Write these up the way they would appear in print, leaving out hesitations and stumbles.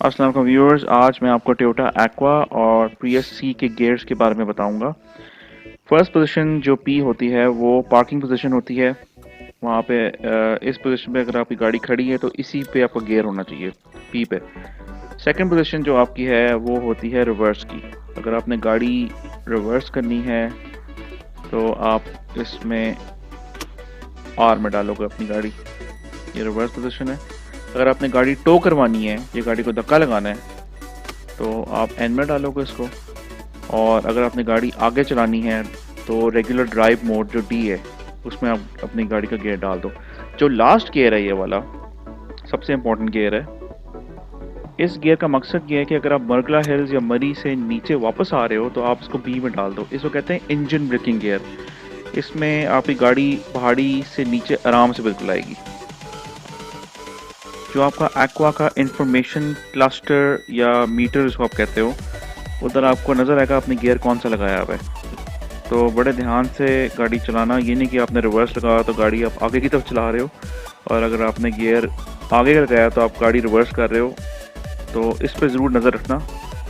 अस्सलाम वालेकुम व्यूअर्स, आज मैं आपको टोयोटा एक्वा और प्रियस सी के गियर्स के बारे में बताऊंगा। फर्स्ट पोजीशन जो पी होती है वो पार्किंग पोजीशन होती है। वहाँ पे इस पोजीशन पे अगर आपकी गाड़ी खड़ी है तो इसी पे आपका गियर होना चाहिए, पी पे। सेकंड पोजीशन जो आपकी है वो होती है रिवर्स की। अगर आपने गाड़ी रिवर्स करनी है तो आप इसमें आर में डालोगे अपनी गाड़ी, ये रिवर्स पोजीशन है। अगर आपने गाड़ी टो करवानी है, ये गाड़ी को धक्का लगाना है, तो आप एन में डालोगे इसको। और अगर आपने गाड़ी आगे चलानी है तो रेगुलर ड्राइव मोड जो डी है उसमें आप अपनी गाड़ी का गियर डाल दो। जो लास्ट गियर है ये वाला सबसे इम्पोर्टेंट गियर है। इस गियर का मकसद ये है कि अगर आप मरगला हिल्स या मरी से नीचे वापस आ रहे हो तो आप इसको बी में डाल दो। इसको कहते हैं इंजन ब्रेकिंग गियर। इसमें आपकी गाड़ी पहाड़ी से नीचे आराम से बिल्कुल आएगी। जो आपका एक्वा का इंफॉर्मेशन क्लस्टर या मीटर जिसको आप कहते हो, उधर आपको नज़र आएगा आपने गियर कौन सा लगाया हुआ है। तो बड़े ध्यान से गाड़ी चलाना, ये नहीं कि आपने रिवर्स लगाया तो गाड़ी आप आगे की तरफ चला रहे हो, और अगर आपने गियर आगे का लगाया तो आप गाड़ी रिवर्स कर रहे हो। तो इस पर ज़रूर नज़र रखना।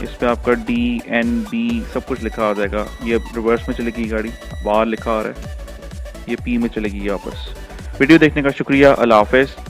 इस पर आपका डी एन बी सब कुछ लिखा आ जाएगा। ये रिवर्स में चलेगी गाड़ी, बाहर लिखा आ रहा है, ये पी में चलेगी वापस। वीडियो देखने का शुक्रिया। अल्लाह हाफ़िज़।